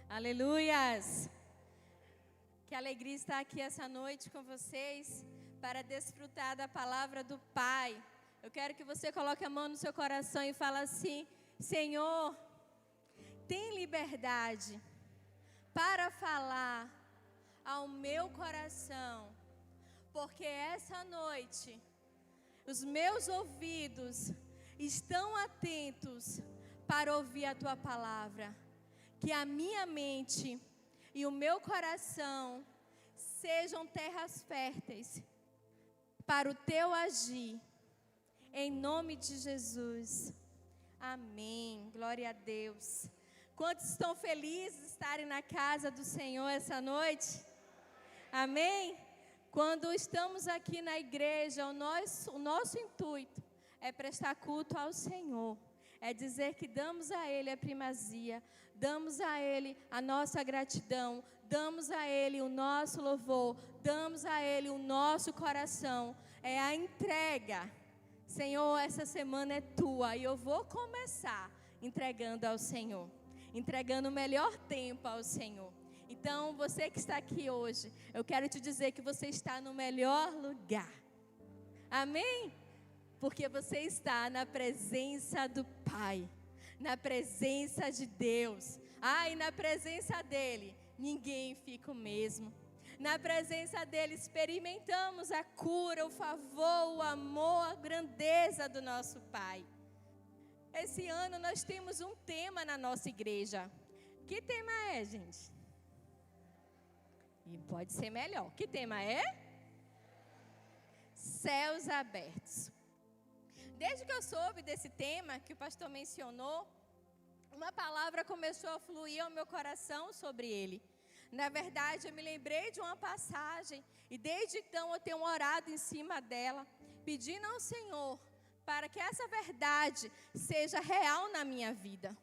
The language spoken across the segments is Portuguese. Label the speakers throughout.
Speaker 1: Aleluias! Que alegria estar aqui essa noite com vocês para desfrutar da palavra do Pai. Eu quero que você coloque a mão no seu coração e fale assim: Senhor, tem liberdade para falar ao meu coração, porque essa noite os meus ouvidos estão atentos para ouvir a Tua palavra. Que a minha mente e o meu coração sejam terras férteis para o Teu agir. Em nome de Jesus. Amém. Glória a Deus. Quantos estão felizes de estarem na casa do Senhor essa noite? Amém? Quando estamos aqui na igreja, o nosso intuito é prestar culto ao Senhor. É dizer que damos a Ele a primazia, damos a Ele a nossa gratidão, damos a Ele o nosso louvor, damos a Ele o nosso coração. É a entrega. Senhor, essa semana é Tua e eu vou começar entregando ao Senhor, entregando o melhor tempo ao Senhor. Então, você que está aqui hoje, eu quero te dizer que você está no melhor lugar. Amém? Porque você está na presença do Pai, na presença de Deus. E na presença dEle, ninguém fica o mesmo. Na presença dEle, experimentamos a cura, o favor, o amor, a grandeza do nosso Pai. Esse ano nós temos um tema na nossa igreja. Que tema é, gente? E pode ser melhor. Que tema é? Céus abertos. Desde que eu soube desse tema que o pastor mencionou, uma palavra começou a fluir ao meu coração sobre ele. Na verdade, eu me lembrei de uma passagem e desde então eu tenho orado em cima dela, pedindo ao Senhor para que essa verdade seja real na minha vida.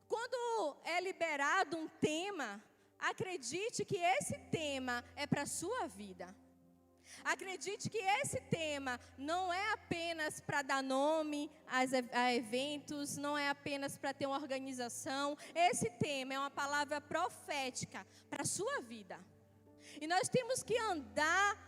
Speaker 1: Quando é liberado um tema, acredite que esse tema é para a sua vida. Acredite que esse tema não é apenas para dar nome a eventos, não é apenas para ter uma organização. Esse tema é uma palavra profética para a sua vida. E nós temos que andar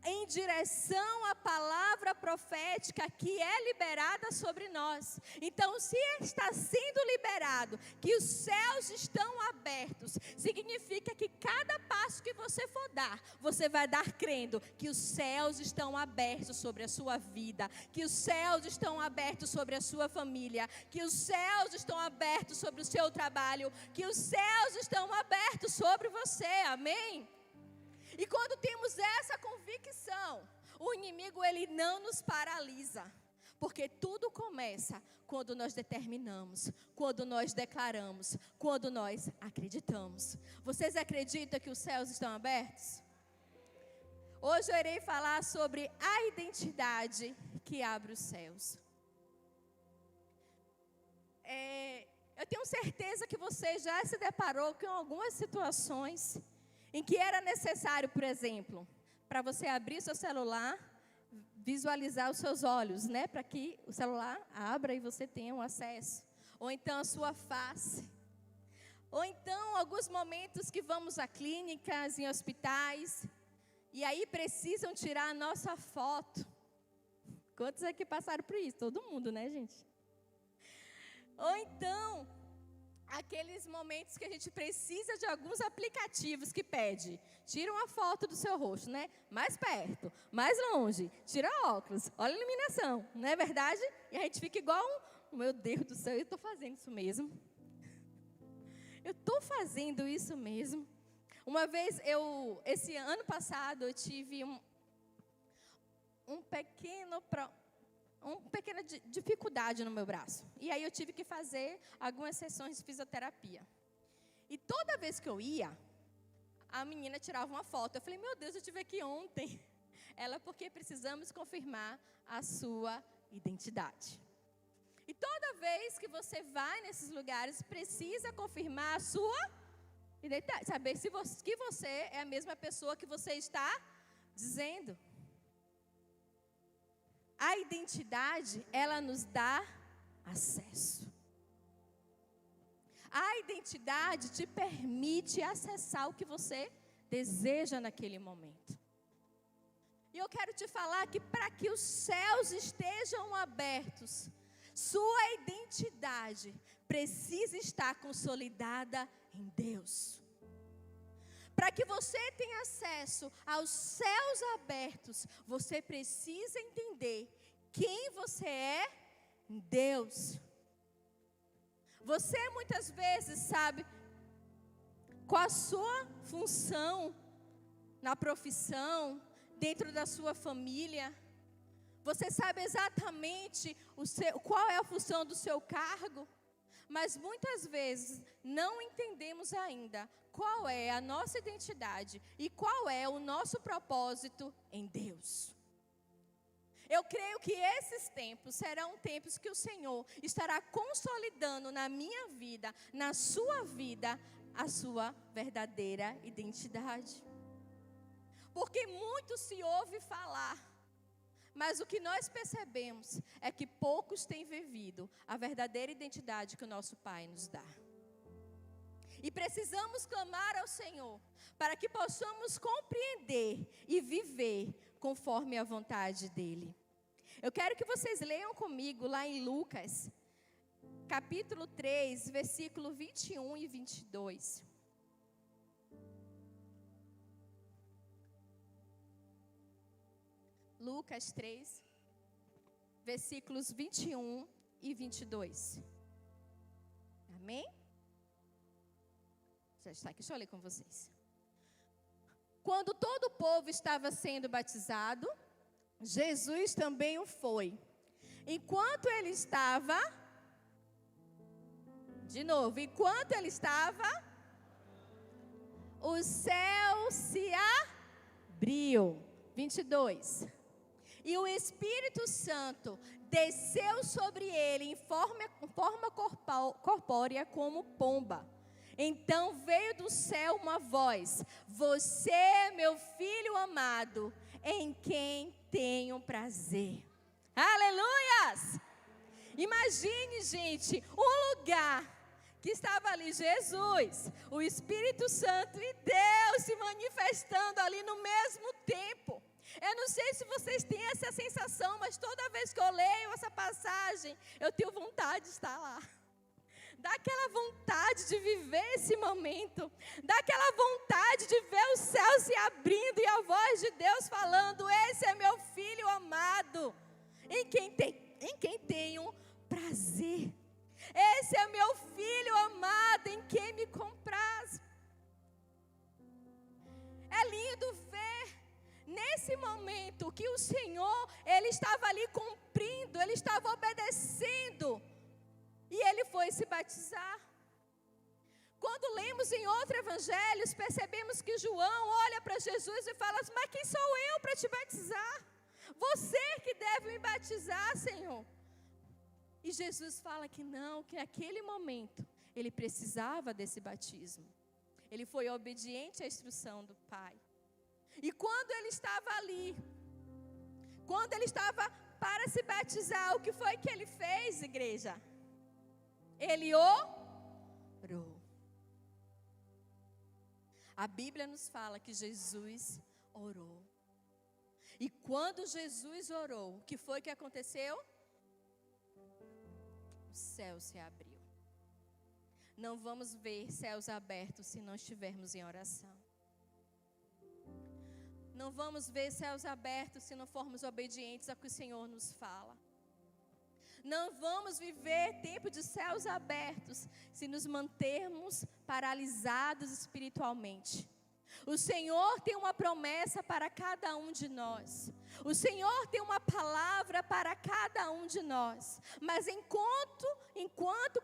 Speaker 1: em direção à palavra profética que é liberada sobre nós. Então, se está sendo liberado que os céus estão abertos, significa que cada passo que você for dar, você vai dar crendo que os céus estão abertos sobre a sua vida, que os céus estão abertos sobre a sua família, que os céus estão abertos sobre o seu trabalho, que os céus estão abertos sobre você. Amém? E quando temos essa convicção, o inimigo ele não nos paralisa. Porque tudo começa quando nós determinamos, quando nós declaramos, quando nós acreditamos. Vocês acreditam que os céus estão abertos? Hoje eu irei falar sobre a identidade que abre os céus. Eu tenho certeza que você já se deparou com algumas situações em que era necessário, por exemplo, para você abrir seu celular, visualizar os seus olhos, né? Para que o celular abra e você tenha um acesso. Ou então a sua face. Ou então alguns momentos que vamos a clínicas, em hospitais, e aí precisam tirar a nossa foto. Quantos aqui passaram por isso? Todo mundo, né, gente? Ou então aqueles momentos que a gente precisa de alguns aplicativos que pede, tira uma foto do seu rosto, né? Mais perto, mais longe, tira óculos, olha a iluminação, não é verdade? E a gente fica igual meu Deus do céu, eu estou fazendo isso mesmo. Eu estou fazendo isso mesmo. Uma vez, esse ano passado, eu tive uma pequena dificuldade no meu braço. E aí eu tive que fazer algumas sessões de fisioterapia. E toda vez que eu ia, a menina tirava uma foto. Eu falei, meu Deus, eu estive aqui ontem. Ela, porque precisamos confirmar a sua identidade. E toda vez que você vai nesses lugares, precisa confirmar a sua identidade. Saber que você é a mesma pessoa que você está dizendo. A identidade, ela nos dá acesso. A identidade te permite acessar o que você deseja naquele momento. E eu quero te falar que para que os céus estejam abertos, sua identidade precisa estar consolidada em Deus. Para que você tenha acesso aos céus abertos, você precisa entender quem você é em Deus. Você muitas vezes sabe qual a sua função na profissão, dentro da sua família. Você sabe exatamente qual é a função do seu cargo, mas muitas vezes não entendemos ainda qual é a nossa identidade e qual é o nosso propósito em Deus. Eu creio que esses tempos serão tempos que o Senhor estará consolidando na minha vida, na sua vida, a sua verdadeira identidade. Porque muito se ouve falar, mas o que nós percebemos é que poucos têm vivido a verdadeira identidade que o nosso Pai nos dá. E precisamos clamar ao Senhor para que possamos compreender e viver conforme a vontade dEle. Eu quero que vocês leiam comigo lá em Lucas, capítulo 3, versículo 21 e 22. Lucas 3, versículos 21 e 22. Amém? Já está aqui, deixa eu ler com vocês. Quando todo o povo estava sendo batizado, Jesus também o foi. Enquanto ele estava, o céu se abriu. 22. E o Espírito Santo desceu sobre ele em forma corpórea como pomba. Então veio do céu uma voz: você é meu filho amado, em quem tenho prazer. Aleluias! Imagine, gente, um lugar que estava ali Jesus, o Espírito Santo e Deus se manifestando ali no mesmo tempo. Eu não sei se vocês têm essa sensação, mas toda vez que eu leio essa passagem, eu tenho vontade de estar lá. Dá aquela vontade de viver esse momento. Dá aquela vontade de ver o céu se abrindo e a voz de Deus falando: esse é meu filho amado, em quem tenho prazer. Esse é meu filho amado, em quem me compraz. É lindo ver nesse momento que o Senhor, Ele estava ali cumprindo, Ele estava obedecendo. E Ele foi se batizar. Quando lemos em outros evangelhos, percebemos que João olha para Jesus e fala: mas quem sou eu para te batizar? Você que deve me batizar, Senhor. E Jesus fala que não, que naquele momento Ele precisava desse batismo. Ele foi obediente à instrução do Pai. E quando Ele estava ali, quando Ele estava para se batizar, o que foi que Ele fez, igreja? Ele orou. A Bíblia nos fala que Jesus orou. E quando Jesus orou, o que foi que aconteceu? O céu se abriu. Não vamos ver céus abertos se não estivermos em oração. Não vamos ver céus abertos se não formos obedientes ao que o Senhor nos fala. Não vamos viver tempo de céus abertos se nos mantermos paralisados espiritualmente. O Senhor tem uma promessa para cada um de nós. O Senhor tem uma palavra para cada um de nós. Mas enquanto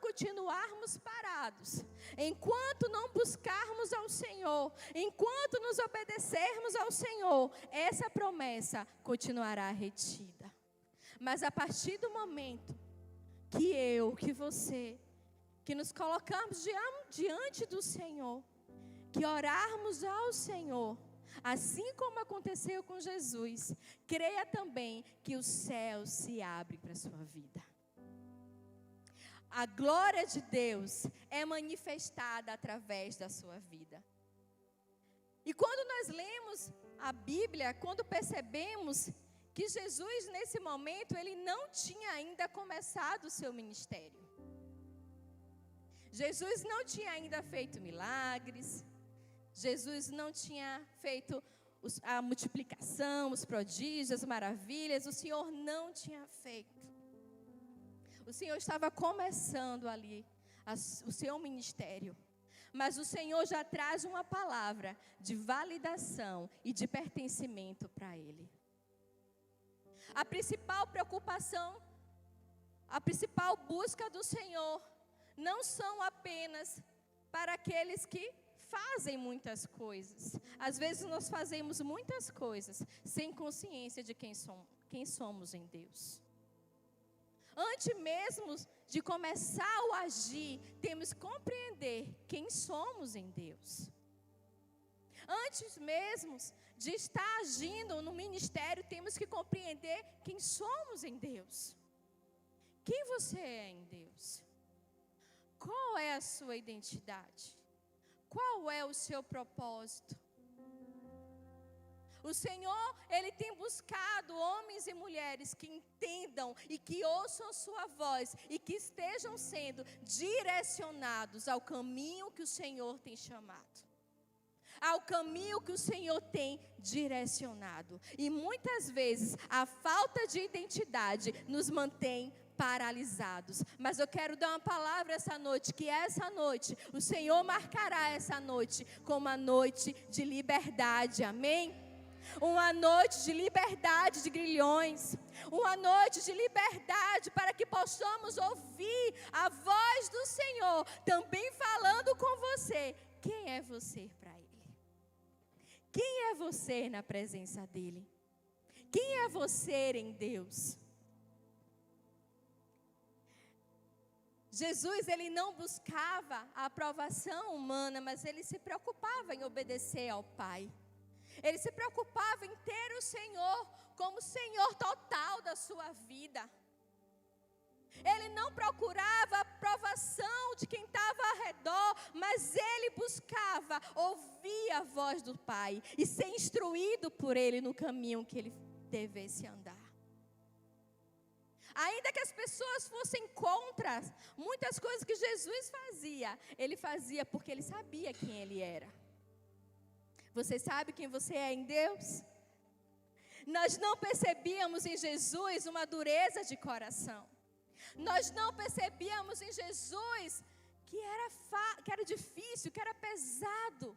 Speaker 1: continuarmos parados, enquanto não buscarmos ao Senhor, enquanto nos obedecermos ao Senhor, essa promessa continuará retida. Mas a partir do momento que você, que nos colocamos diante do Senhor, que orarmos ao Senhor, assim como aconteceu com Jesus, creia também que o céu se abre para a sua vida. a glória de Deus é manifestada através da sua vida. E quando nós lemos a Bíblia, quando percebemos que Jesus, nesse momento, ele não tinha ainda começado o seu ministério. Jesus não tinha ainda feito milagres. Jesus não tinha feito a multiplicação, os prodígios, as maravilhas. O Senhor não tinha feito. O Senhor estava começando ali o seu ministério. Mas o Senhor já traz uma palavra de validação e de pertencimento para ele. A principal preocupação, a principal busca do Senhor não são apenas para aqueles que fazem muitas coisas. Às vezes nós fazemos muitas coisas sem consciência de quem somos em Deus. Antes mesmo de começar o agir, temos que compreender quem somos em Deus. Antes mesmo de estar agindo no ministério, temos que compreender quem somos em Deus. Quem você é em Deus? Qual é a sua identidade? Qual é o seu propósito? O Senhor, Ele tem buscado homens e mulheres que entendam e que ouçam a sua voz e que estejam sendo direcionados ao caminho que o Senhor tem chamado. Ao caminho que o Senhor tem direcionado. E muitas vezes a falta de identidade nos mantém paralisados. Mas eu quero dar uma palavra essa noite, que essa noite, o Senhor marcará essa noite como uma noite de liberdade, amém? Uma noite de liberdade de grilhões, uma noite de liberdade para que possamos ouvir a voz do Senhor, também falando com você. Quem é você para Ele? Quem é você na presença dEle? Quem é você em Deus? Jesus, ele não buscava a aprovação humana, mas ele se preocupava em obedecer ao Pai. Ele se preocupava em ter o Senhor como Senhor total da sua vida. Ele não procurava a aprovação de quem estava ao redor, mas ele buscava ouvir a voz do Pai e ser instruído por Ele no caminho que ele devesse andar. Ainda que as pessoas fossem contra muitas coisas que Jesus fazia, ele fazia porque ele sabia quem ele era. Você sabe quem você é em Deus? Nós não percebíamos em Jesus uma dureza de coração. Nós não percebíamos em Jesus que era difícil, que era pesado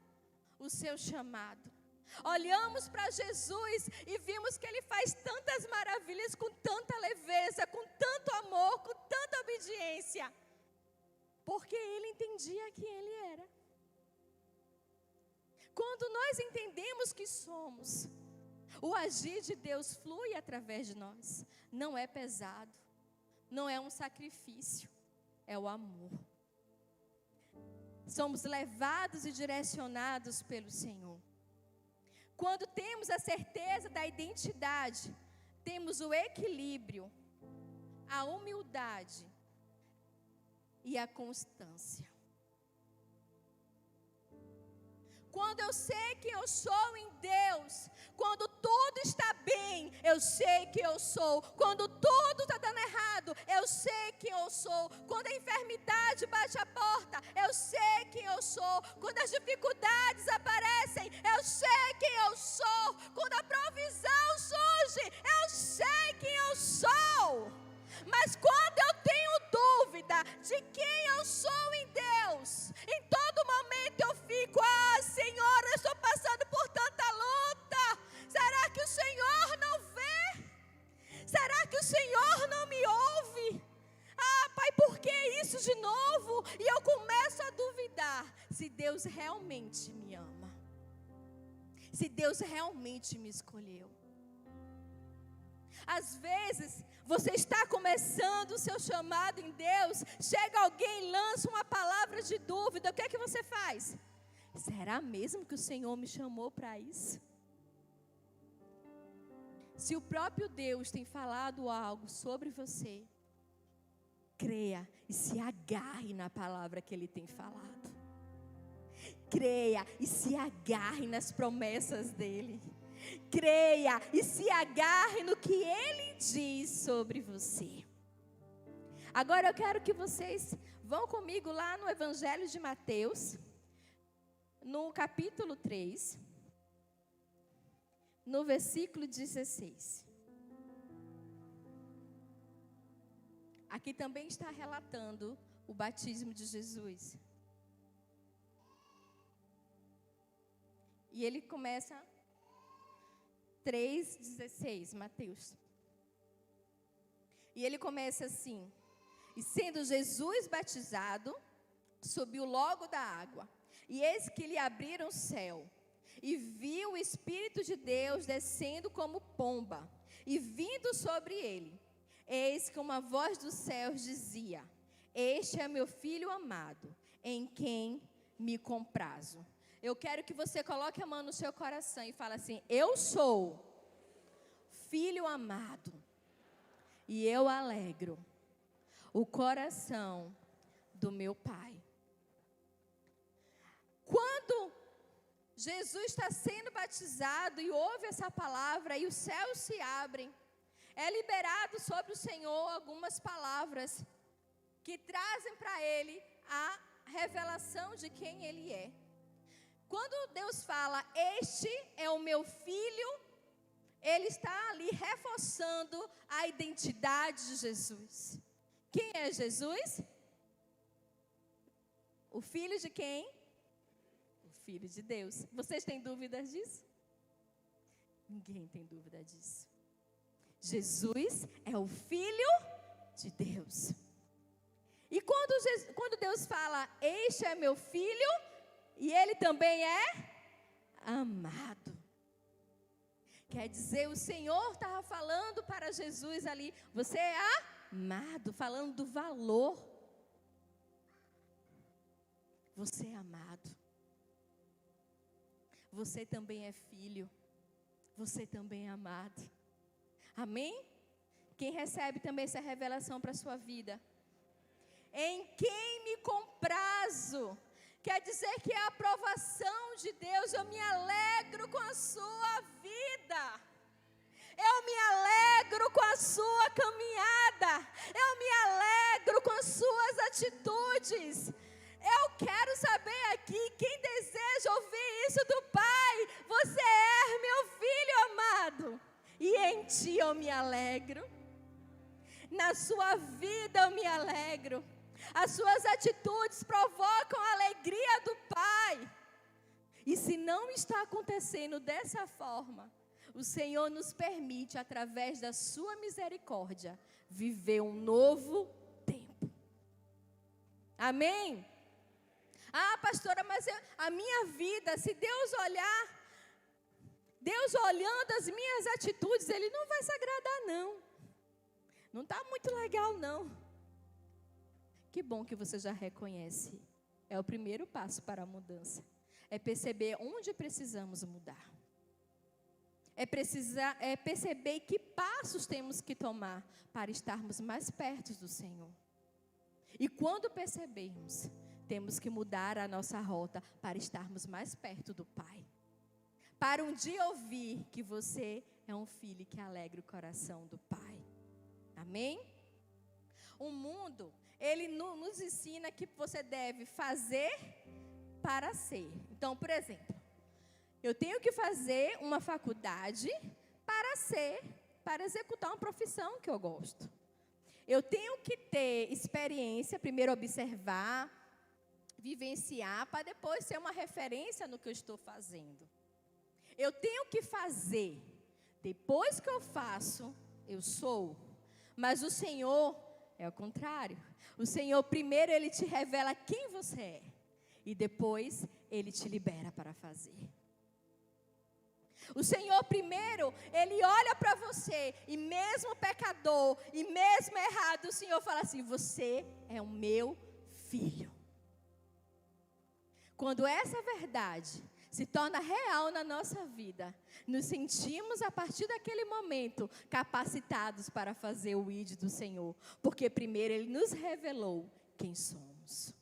Speaker 1: o seu chamado. Olhamos para Jesus e vimos que Ele faz tantas maravilhas com tanta leveza, com tanto amor, com tanta obediência. Porque Ele entendia quem Ele era. Quando nós entendemos que somos, o agir de Deus flui através de nós. Não é pesado, não é um sacrifício, é o amor. Somos levados e direcionados pelo Senhor. Quando temos a certeza da identidade, temos o equilíbrio, a humildade e a constância. Quando eu sei que eu sou em Deus, quando tudo está bem, eu sei que eu sou. Quando tudo está dando errado, eu sei que eu sou. Quando a enfermidade bate a porta, eu sei quem eu sou. Quando as dificuldades aparecem, eu sei quem eu sou. Quando a provisão surge, eu sei quem eu sou. Mas quando eu tenho dúvida de quem eu sou em Deus, em todo momento eu fico, Senhor, eu estou passando por tanta luta. Será que o Senhor não vê? Será que o Senhor não me ouve? Pai, por que isso de novo? E eu começo a duvidar se Deus realmente me ama. Se Deus realmente me escolheu. Às vezes, você está começando o seu chamado em Deus, chega alguém e lança uma palavra de dúvida, o que é que você faz? Será mesmo que o Senhor me chamou para isso? Se o próprio Deus tem falado algo sobre você, Creia e se agarre na palavra que Ele tem falado. Creia e se agarre nas promessas dEle. Creia e se agarre no que Ele diz sobre você. Agora eu quero que vocês vão comigo lá no Evangelho de Mateus, no capítulo 3, no versículo 16. Aqui também está relatando o batismo de Jesus. E ele começa 3,16, Mateus. E ele começa assim: e sendo Jesus batizado, subiu logo da água. E eis que lhe abriram o céu. E viu o Espírito de Deus descendo como pomba e vindo sobre ele. Eis que uma voz dos céus dizia: este é meu filho amado, em quem me comprazo. Eu quero que você coloque a mão no seu coração e fale assim: eu sou filho amado, e eu alegro o coração do meu Pai. Quando Jesus está sendo batizado e ouve essa palavra e os céus se abrem, é liberado sobre o Senhor algumas palavras que trazem para ele a revelação de quem ele é. Quando Deus fala, este é o meu filho, ele está ali reforçando a identidade de Jesus. Quem é Jesus? O filho de quem? O filho de Deus. Vocês têm dúvidas disso? Ninguém tem dúvida disso. Jesus é o Filho de Deus. E quando Deus fala, este é meu filho, e ele também é amado. Quer dizer, o Senhor estava falando para Jesus ali, você é amado, falando do valor. Você é amado. Você também é filho. Você também é amado. Amém? Quem recebe também essa revelação para a sua vida? Em quem me comprazo. Quer dizer que é a aprovação de Deus. Eu me alegro com a sua vida. Eu me alegro com a sua caminhada. Eu me alegro com as suas atitudes. Eu quero saber aqui, quem deseja ouvir isso do Pai, você é meu filho amado. E em ti eu me alegro. Na sua vida eu me alegro. As suas atitudes provocam a alegria do Pai. E se não está acontecendo dessa forma, o Senhor nos permite, através da sua misericórdia, viver um novo tempo. Amém? Ah, pastora, mas a minha vida, se Deus olhar, Deus olhando as minhas atitudes, Ele não vai se agradar, não. Não está muito legal, não. Que bom que você já reconhece. É o primeiro passo para a mudança. É perceber onde precisamos mudar. É perceber que passos temos que tomar para estarmos mais perto do Senhor. E quando percebermos, temos que mudar a nossa rota para estarmos mais perto do Pai. Para um dia ouvir que você é um filho que alegra o coração do Pai. Amém? O mundo, ele nos ensina que você deve fazer para ser. Então, por exemplo, eu tenho que fazer uma faculdade para executar uma profissão que eu gosto. Eu tenho que ter experiência, primeiro observar, vivenciar, para depois ser uma referência no que eu estou fazendo. Eu tenho que fazer, depois que eu faço, eu sou. Mas o Senhor é o contrário. O Senhor primeiro Ele te revela quem você é. E depois Ele te libera para fazer. O Senhor primeiro, Ele olha para você. E mesmo pecador, e mesmo errado, o Senhor fala assim, você é o meu filho. Quando essa verdade se torna real na nossa vida, nos sentimos a partir daquele momento capacitados para fazer o ID do Senhor, porque primeiro Ele nos revelou quem somos.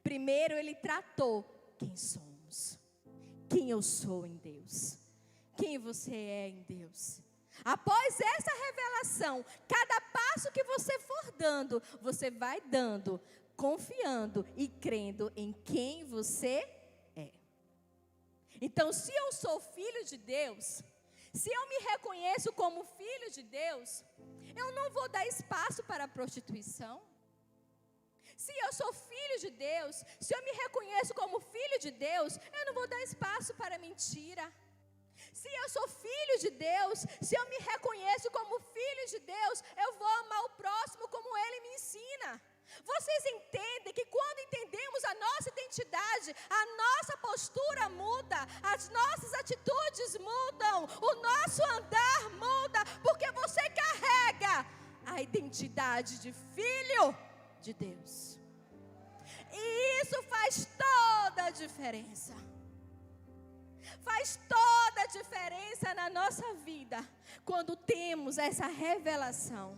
Speaker 1: Primeiro Ele tratou quem somos, quem eu sou em Deus, quem você é em Deus. Após essa revelação, cada passo que você for dando, você vai dando, confiando e crendo em quem você é. Então, se eu sou filho de Deus, se eu me reconheço como filho de Deus, eu não vou dar espaço para a prostituição. Se eu sou filho de Deus, se eu me reconheço como filho de Deus, eu não vou dar espaço para a mentira. Se eu sou filho de Deus, se eu me reconheço como filho de Deus, eu vou amar o próximo como Ele me ensina. Vocês entendem que quando entendemos a nossa identidade, a nossa postura muda, as nossas atitudes mudam, o nosso andar muda, porque você carrega a identidade de filho de Deus. E isso faz toda a diferença. Faz toda a diferença na nossa vida, quando temos essa revelação.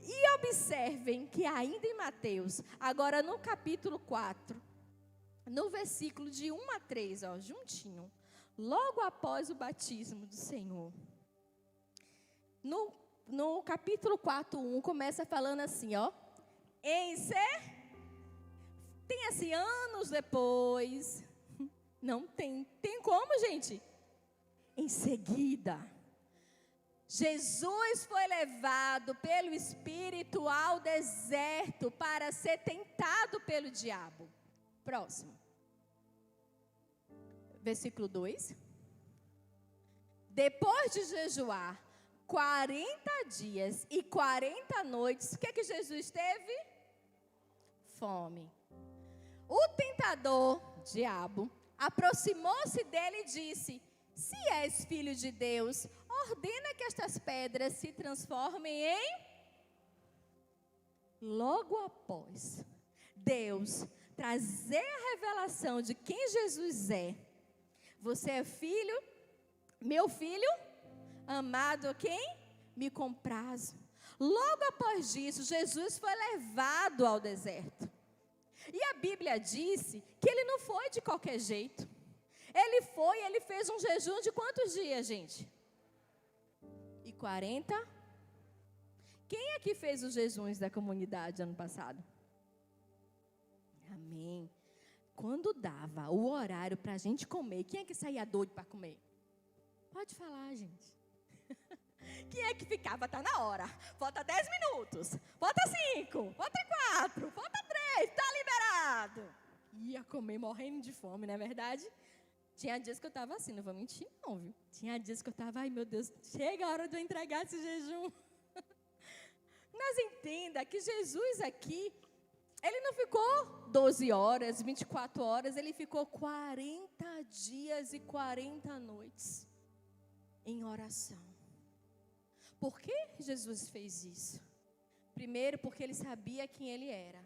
Speaker 1: E observem que ainda em Mateus, agora no capítulo 4, no versículo de 1 a 3, ó, juntinho, logo após o batismo do Senhor. No capítulo 4, 1, começa falando assim, ó. Tem assim, anos depois. Não tem como, gente? Em seguida, Jesus foi levado pelo Espírito ao deserto para ser tentado pelo diabo. Próximo. Versículo 2. Depois de jejuar 40 dias e 40 noites, o que é que Jesus teve? Fome. O tentador, diabo, aproximou-se dele e disse: se és filho de Deus, ordena que estas pedras se transformem em... Logo após Deus trazer a revelação de quem Jesus é, você é filho, meu filho, amado a quem? Me comprazo. Logo após disso, Jesus foi levado ao deserto. E a Bíblia disse que ele não foi de qualquer jeito. Ele fez um jejum de quantos dias, gente? E 40? Quem é que fez os jejuns da comunidade ano passado? Amém. Quando dava o horário para a gente comer, quem é que saía doido para comer? Pode falar, gente. Quem é que ficava? Tá na hora. Falta 10 minutos. Falta 5. Falta 4. Falta 3. Tá liberado. Ia comer morrendo de fome, não é verdade? Tinha dias que eu estava assim, não vou mentir não, viu? Tinha dias que eu estava, ai meu Deus, chega a hora de eu entregar esse jejum. Mas entenda que Jesus aqui, ele não ficou 12 horas, 24 horas, ele ficou 40 dias e 40 noites em oração. Por que Jesus fez isso? Primeiro, porque ele sabia quem ele era.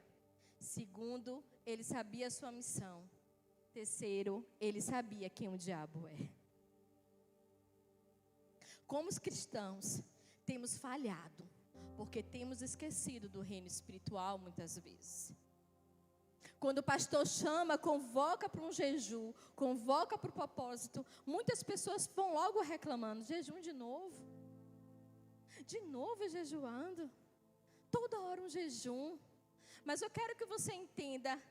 Speaker 1: Segundo, ele sabia a sua missão. Terceiro, ele sabia quem o diabo é. Como os cristãos, temos falhado, porque temos esquecido do reino espiritual muitas vezes. Quando o pastor chama, convoca para um jejum, convoca para o propósito, muitas pessoas vão logo reclamando, jejum de novo jejuando, toda hora um jejum. Mas eu quero que você entenda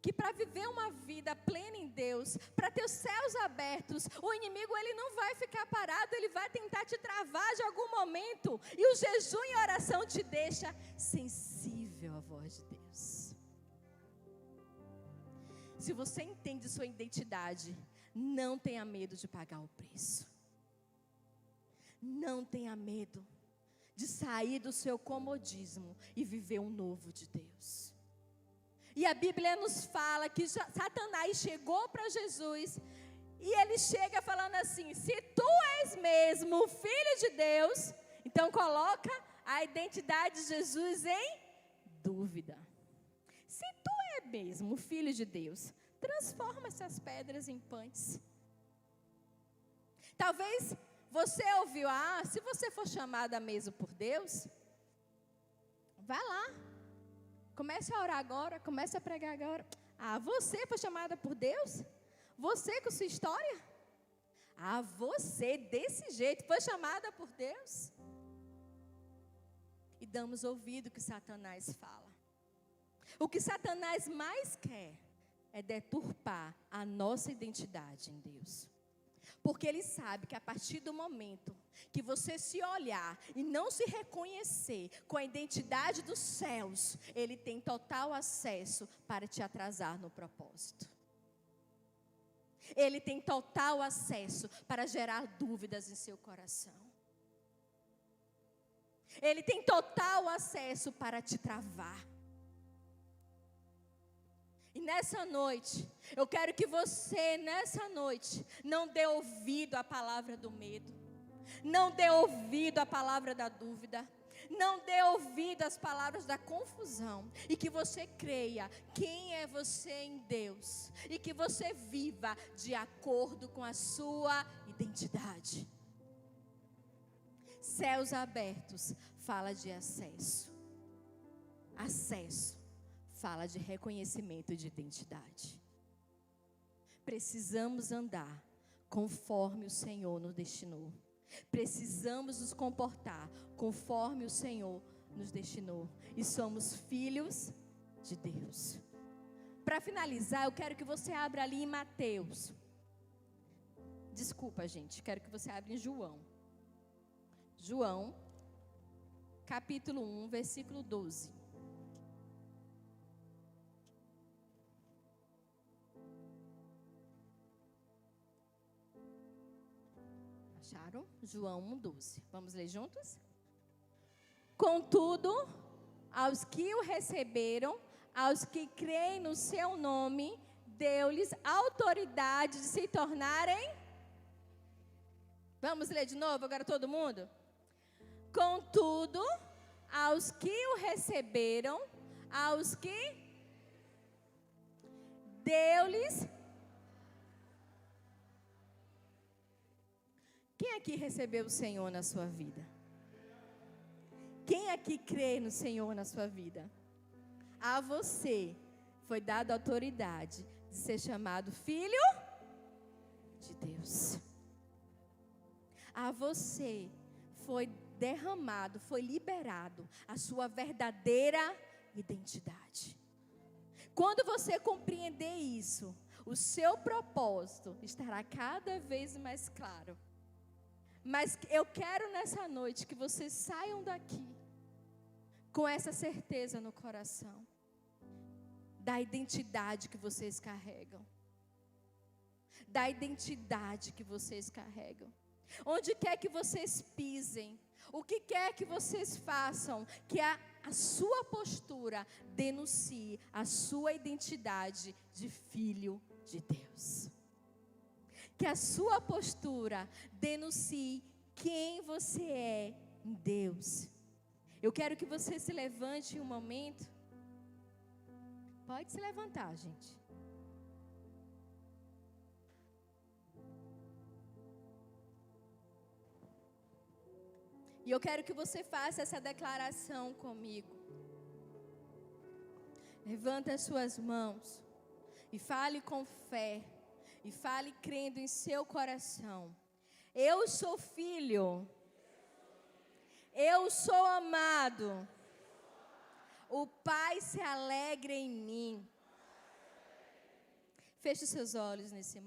Speaker 1: que para viver uma vida plena em Deus, para ter os céus abertos, o inimigo ele não vai ficar parado, ele vai tentar te travar de algum momento. E o jejum e a oração te deixa sensível à voz de Deus. Se você entende sua identidade, não tenha medo de pagar o preço. Não tenha medo de sair do seu comodismo e viver um novo de Deus. E a Bíblia nos fala que Satanás chegou para Jesus e ele chega falando assim: se tu és mesmo o Filho de Deus, então coloca a identidade de Jesus em dúvida. Se tu é mesmo o Filho de Deus, Transforma essas pedras em pães. Talvez você ouviu, se você for chamada mesmo por Deus, vá lá. Comece a orar agora, comece a pregar agora. Você foi chamada por Deus? Você com sua história? Você desse jeito foi chamada por Deus? E damos ouvido ao que Satanás fala. O que Satanás mais quer é deturpar a nossa identidade em Deus. Porque ele sabe que a partir do momento que você se olhar e não se reconhecer com a identidade dos céus, ele tem total acesso para te atrasar no propósito. Ele tem total acesso para gerar dúvidas em seu coração. Ele tem total acesso para te travar. E nessa noite, eu quero que você, nessa noite, não dê ouvido à palavra do medo. Não dê ouvido à palavra da dúvida. Não dê ouvido às palavras da confusão. E que você creia quem é você em Deus. E que você viva de acordo com a sua identidade. Céus abertos fala de acesso. Acesso fala de reconhecimento de identidade. Precisamos andar conforme o Senhor nos destinou. Precisamos nos comportar conforme o Senhor nos destinou. E somos filhos de Deus. Para finalizar, eu quero que você abra ali em Mateus. Desculpa, gente, quero que você abra em João. João, capítulo 1, versículo 12. Acharam? João 1:12. Vamos ler juntos? Contudo, aos que o receberam, aos que creem no seu nome, deu-lhes autoridade de se tornarem... Vamos ler de novo, agora todo mundo? Contudo, aos que o receberam, aos que deu-lhes... Quem aqui recebeu o Senhor na sua vida? Quem aqui crê no Senhor na sua vida? A você foi dada autoridade de ser chamado filho de Deus. A você foi derramado, foi liberado a sua verdadeira identidade. Quando você compreender isso, o seu propósito estará cada vez mais claro. Mas eu quero nessa noite que vocês saiam daqui com essa certeza no coração da identidade que vocês carregam. Da identidade que vocês carregam. Onde quer que vocês pisem, o que quer que vocês façam, que a sua postura denuncie a sua identidade de filho de Deus. Que a sua postura denuncie quem você é em Deus. Eu quero que você se levante em um momento. Pode se levantar, gente. E eu quero que você faça essa declaração comigo. Levanta as suas mãos e fale com fé. E fale crendo em seu coração. Eu sou filho. Eu sou amado. O Pai se alegra em mim. Feche seus olhos nesse momento.